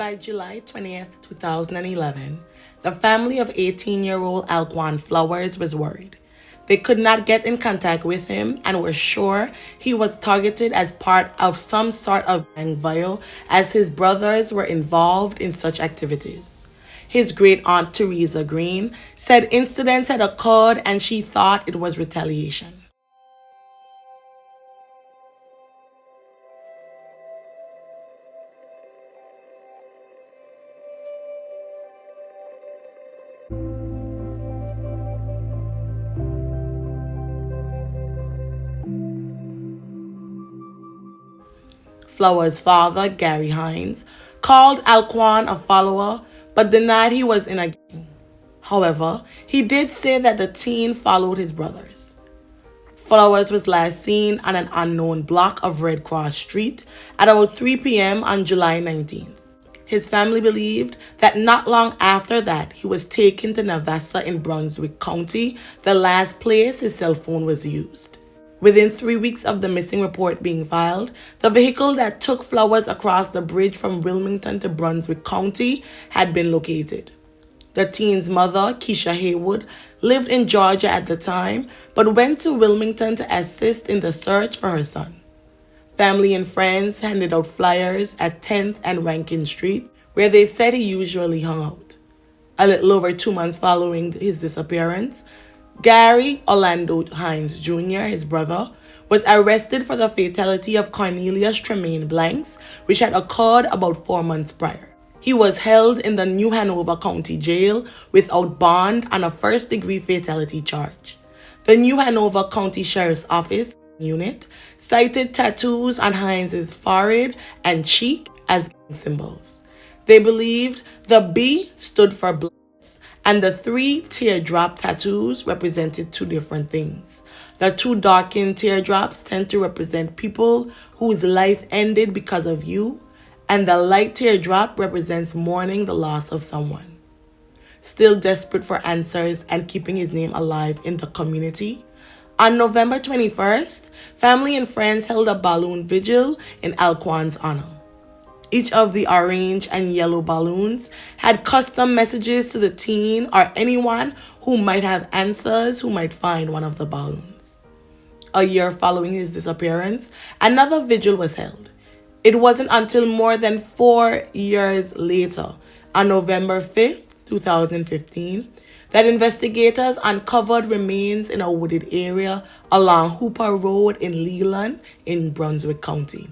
By July 20th, 2011, the family of 18-year-old Alquon Flowers was worried. They could not get in contact with him and were sure he was targeted as part of some sort of gang viol, as his brothers were involved in such activities. His great aunt Teresa Green said incidents had occurred and she thought it was retaliation. Flowers' father, Garry Hines, called Alquon a follower but denied he was in a gang. However, he did say that the teen followed his brothers. Flowers was last seen on an unknown block of Red Cross Street at about 3 p.m. on July 19th. His family believed that not long after that, he was taken to Navassa in Brunswick County, the last place his cell phone was used. Within 3 weeks of the missing report being filed, the vehicle that took Flowers across the bridge from Wilmington to Brunswick County had been located. The teen's mother, Keisha Haywood, lived in Georgia at the time, but went to Wilmington to assist in the search for her son. Family and friends handed out flyers at 10th and Rankin Street, where they said he usually hung out. A little over 2 months following his disappearance, Garry Orlando Hines Jr., his brother, was arrested for the fatality of Cornelius Tremaine Blanks, which had occurred about 4 months prior. He was held in the New Hanover County Jail without bond on a first-degree fatality charge. The New Hanover County Sheriff's Office unit cited tattoos on Hines's forehead and cheek as gang symbols. They believed the B stood for blood, and the 3 teardrop tattoos represented 2 different things. The 2 darkened teardrops tend to represent people whose life ended because of you, and the light teardrop represents mourning the loss of someone. Still desperate for answers and keeping his name alive in the community, on November 21st, family and friends held a balloon vigil in Alquon's honor. Each of the orange and yellow balloons had custom messages to the teen or anyone who might have answers who might find one of the balloons. A year following his disappearance, another vigil was held. It wasn't until more than 4 years later, on November 5th, 2015, that investigators uncovered remains in a wooded area along Hooper Road in Leland in Brunswick County.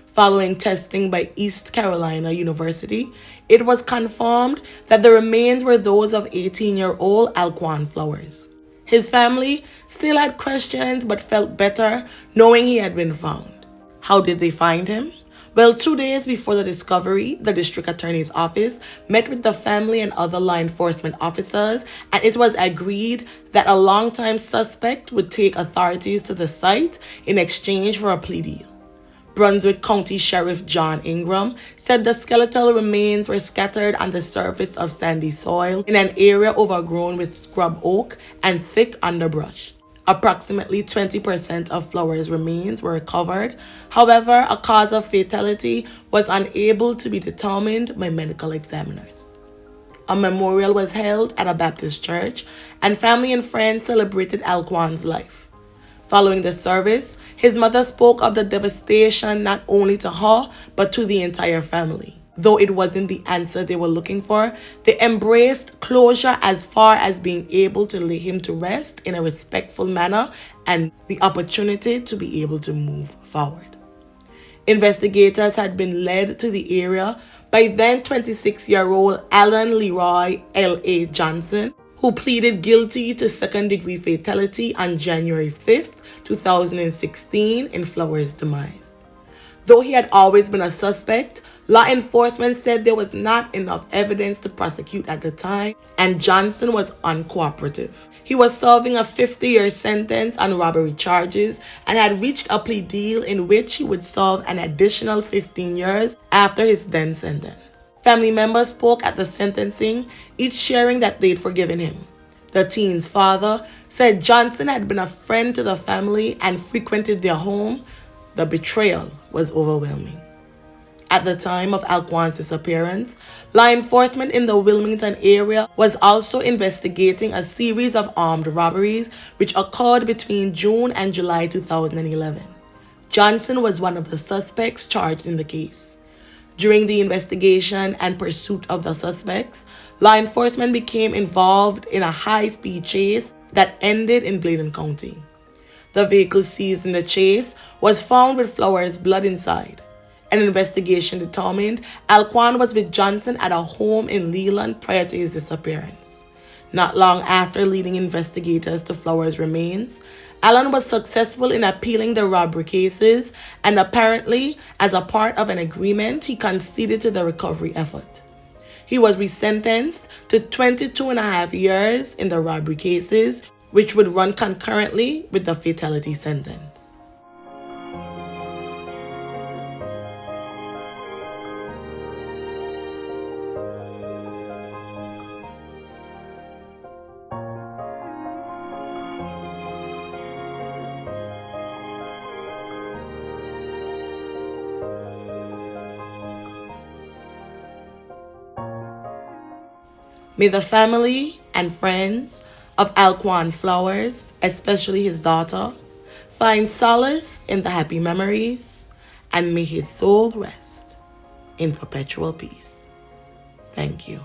Following testing by East Carolina University, it was confirmed that the remains were those of 18-year-old Alquon Flowers. His family still had questions but felt better knowing he had been found. How did they find him? Well, 2 days before the discovery, the district attorney's office met with the family and other law enforcement officers, and it was agreed that a longtime suspect would take authorities to the site in exchange for a plea deal. Brunswick County Sheriff John Ingram said the skeletal remains were scattered on the surface of sandy soil in an area overgrown with scrub oak and thick underbrush. Approximately 20% of Flowers' remains were recovered. However, a cause of fatality was unable to be determined by medical examiners. A memorial was held at a Baptist church, and family and friends celebrated Alquon's life. Following the service, his mother spoke of the devastation not only to her, but to the entire family. Though it wasn't the answer they were looking for, they embraced closure as far as being able to lay him to rest in a respectful manner and the opportunity to be able to move forward. Investigators had been led to the area by then 26-year-old Alan Leroy L.A. Johnson, who pleaded guilty to second-degree fatality on January 5th, 2016 in Flowers' demise. Though he had always been a suspect, law enforcement said there was not enough evidence to prosecute at the time, and Johnson was uncooperative. He was serving a 50-year sentence on robbery charges and had reached a plea deal in which he would serve an additional 15 years after his then sentence. Family members spoke at the sentencing, each sharing that they'd forgiven him. The teen's father said Johnson had been a friend to the family and frequented their home. The betrayal was overwhelming. At the time of Alquon's disappearance, law enforcement in the Wilmington area was also investigating a series of armed robberies which occurred between June and July 2011. Johnson was one of the suspects charged in the case. During the investigation and pursuit of the suspects, law enforcement became involved in a high-speed chase that ended in Bladen County. The vehicle seized in the chase was found with Flowers' blood inside. An investigation determined Alquon was with Johnson at a home in Leland prior to his disappearance. Not long after leading investigators to Flowers' remains, Allen was successful in appealing the robbery cases, and apparently, as a part of an agreement, he conceded to the recovery effort. He was resentenced to 22.5 years in the robbery cases, which would run concurrently with the fatality sentence. May the family and friends of Alquon Flowers, especially his daughter, find solace in the happy memories, and may his soul rest in perpetual peace. Thank you.